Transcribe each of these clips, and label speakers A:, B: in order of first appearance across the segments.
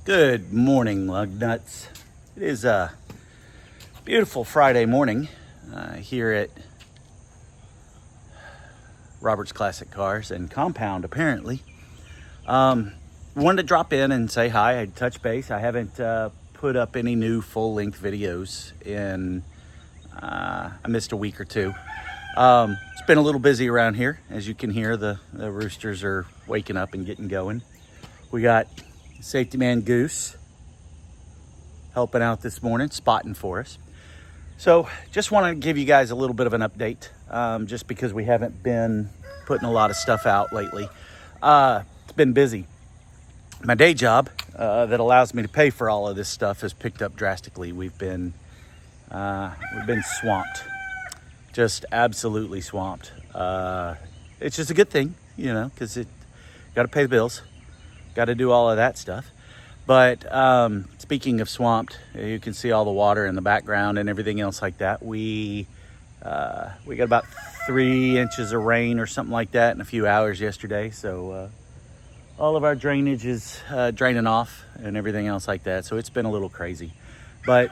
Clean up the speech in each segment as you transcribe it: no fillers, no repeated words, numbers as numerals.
A: Good morning, lug nuts. It is a beautiful Friday morning here at Robert's Classic Cars and Compound, apparently. Wanted to drop in and say hi. I'd touch base. I haven't put up any new full-length videos in, I missed a week or two. It's been a little busy around here. As you can hear, the roosters are waking up and getting going. We got Safety Man Goose helping out this morning, spotting for us. So just want to give you guys a little bit of an update, just because we haven't been putting a lot of stuff out lately. It's been busy. My day job that allows me to pay for all of this stuff has picked up drastically. We've been swamped, just absolutely swamped. It's just a good thing, you know, because it got to pay the bills. Got to do all of that stuff. But speaking of swamped, you can see all the water in the background and everything else like that. We got about 3 inches of rain or something like that in a few hours yesterday. So all of our drainage is draining off and everything else like that. So it's been a little crazy. But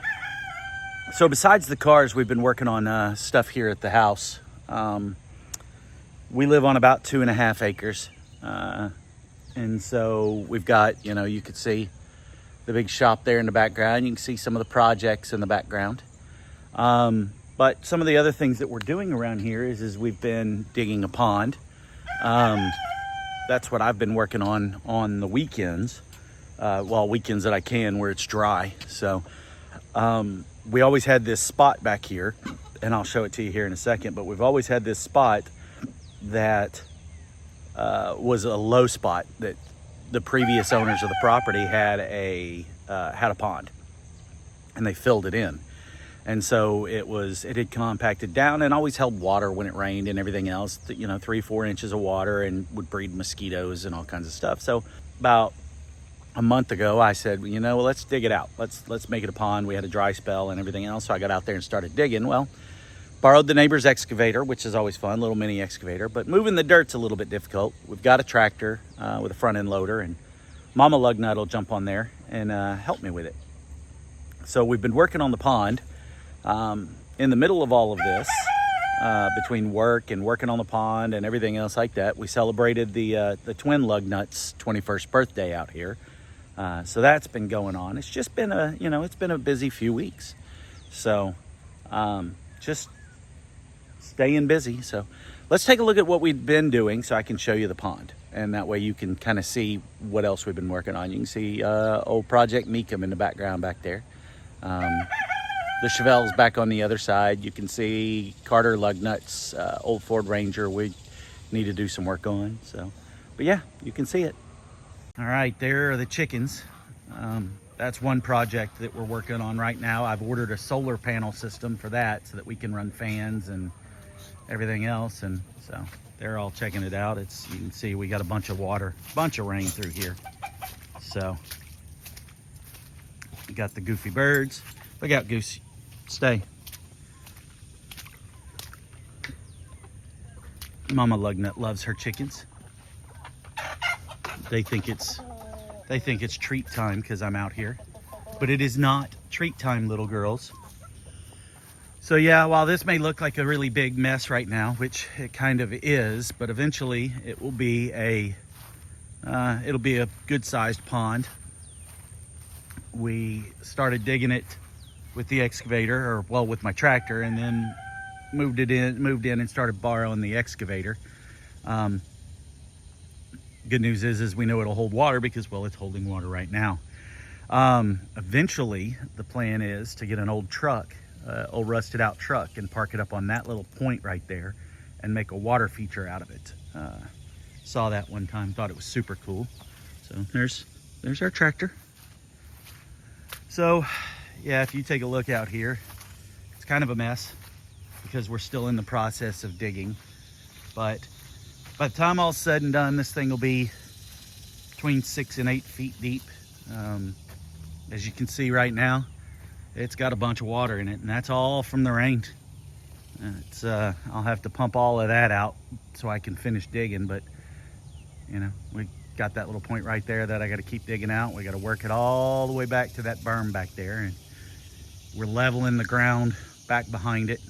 A: so besides the cars, we've been working on stuff here at the house. We live on about 2.5 acres. And so we've got, you know, you could see the big shop there in the background. You can see some of the projects in the background. But some of the other things that we're doing around here is we've been digging a pond. That's what I've been working on the weekends. Well, weekends that I can where it's dry. So we always had this spot back here, and I'll show it to you here in a second, but we've always had this spot that was a low spot that the previous owners of the property had a pond, and they filled it in. And so it had compacted down and always held water when it rained and everything else, you know, 3-4 inches of water, and would breed mosquitoes and all kinds of stuff. So about a month ago, I said, you know, well, let's dig it out. Let's make it a pond. We had a dry spell and everything else. So I got out there and started digging. Well, borrowed the neighbor's excavator, which is always fun, little mini excavator, but moving the dirt's a little bit difficult. We've got a tractor with a front end loader, and Mama Lugnut will jump on there and help me with it. So we've been working on the pond. In the middle of all of this, between work and working on the pond and everything else like that, we celebrated the twin Lugnut's 21st birthday out here. So that's been going on. It's just been it's been a busy few weeks. So just staying busy. So let's take a look at what we've been doing so I can show you the pond. And that way you can kind of see what else we've been working on. You can see old Project Meekum in the background back there. The Chevelle's back on the other side. You can see Carter Lugnut's old Ford Ranger we need to do some work on. So, but yeah, you can see it. All right, there are the chickens. That's one project that we're working on right now. I've ordered a solar panel system for that so that we can run fans and everything else. And so they're all checking it out. You can see we got a bunch of water, bunch of rain through here. So we got the goofy birds. Look out, Goose. Stay. Mama Lugnut loves her chickens. They think it's treat time because I'm out here, but it is not treat time, little girls. So yeah, while this may look like a really big mess right now, which it kind of is, but eventually it will be it'll be a good-sized pond. We started digging it with the excavator, or well, with my tractor, and then moved in and started borrowing the excavator. Good news is we know it'll hold water because, well, it's holding water right now. Eventually, the plan is to get an old truck, old rusted out truck, and park it up on that little point right there and make a water feature out of it. Saw that one time, thought it was super cool. So there's our tractor. So yeah, if you take a look out here, it's kind of a mess because we're still in the process of digging. But by the time all's said and done, this thing will be between 6 and 8 feet deep. As you can see right now, it's got a bunch of water in it, and that's all from the rain. I'll have to pump all of that out so I can finish digging, but you know, got that little point right there that I got to keep digging out. We got to work it all the way back to that berm back there, and we're leveling the ground back behind it.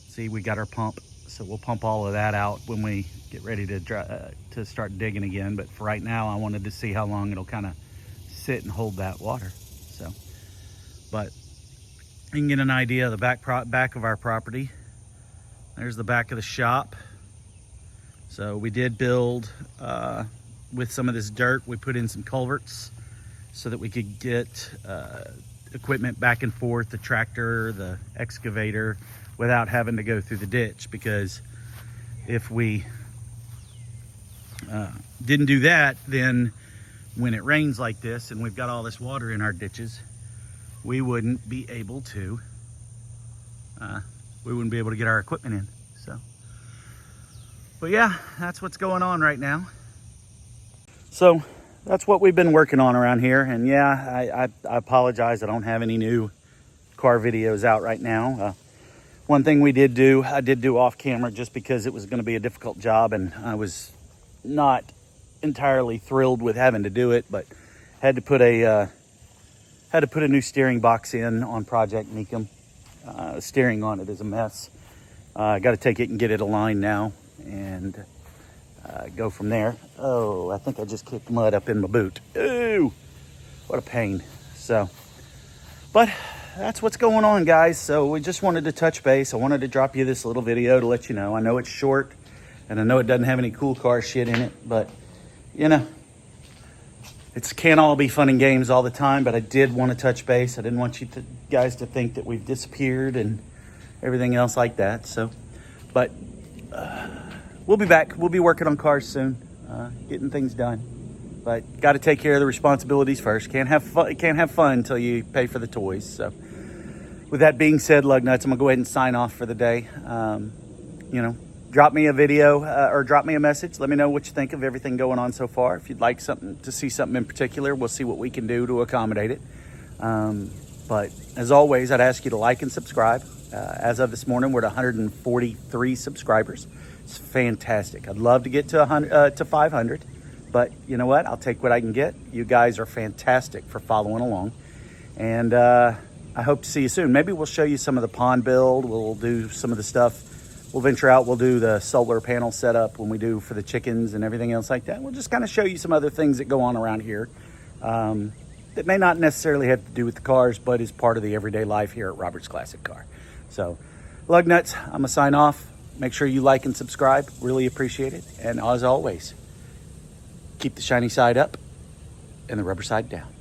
A: See, we got our pump, so we'll pump all of that out when we get ready to start digging again. But for right now, I wanted to see how long it'll kind of sit and hold that water. So, but you can get an idea of the back of our property. There's the back of the shop. So we did build with some of this dirt. We put in some culverts so that we could get equipment back and forth, the tractor, the excavator, without having to go through the ditch. Because if we didn't do that, then when it rains like this and we've got all this water in our ditches, we wouldn't be able to get our equipment in. So, but yeah, that's what's going on right now. So that's what we've been working on around here. And yeah, I apologize, I don't have any new car videos out right now. One thing I did do off camera, just because it was going to be a difficult job and I was not entirely thrilled with having to do it, but had to put a new steering box in on Project Meekum. Steering on it is a mess. I got to take it and get it aligned now and go from there. Oh, I think I just kicked mud up in my boot. Ooh, what a pain. So, but that's what's going on, guys. So we just wanted to touch base. I wanted to drop you this little video to let you know. I know it's short and I know it doesn't have any cool car shit in it, but you know, it can't all be fun and games all the time. But I did want to touch base. I didn't want you guys to think that we've disappeared and everything else like that. So, but we'll be back. We'll be working on cars soon, getting things done. But got to take care of the responsibilities first. Can't have fun until you pay for the toys. So, with that being said, lug nuts, I'm gonna go ahead and sign off for the day. You know, drop me a video or drop me a message. Let me know what you think of everything going on so far. If you'd like to see something in particular, we'll see what we can do to accommodate it. But as always, I'd ask you to like and subscribe. As of this morning, we're at 143 subscribers. It's fantastic. I'd love to get to 500, but you know what? I'll take what I can get. You guys are fantastic for following along, and I hope to see you soon. Maybe we'll show you some of the pond build. We'll do some of the stuff. We'll venture out. We'll do the solar panel setup when we do for the chickens and everything else like that. We'll just kind of show you some other things that go on around here that may not necessarily have to do with the cars, but is part of the everyday life here at Robert's Classic Car. So, lug nuts, I'm going to sign off. Make sure you like and subscribe. Really appreciate it. And as always, keep the shiny side up and the rubber side down.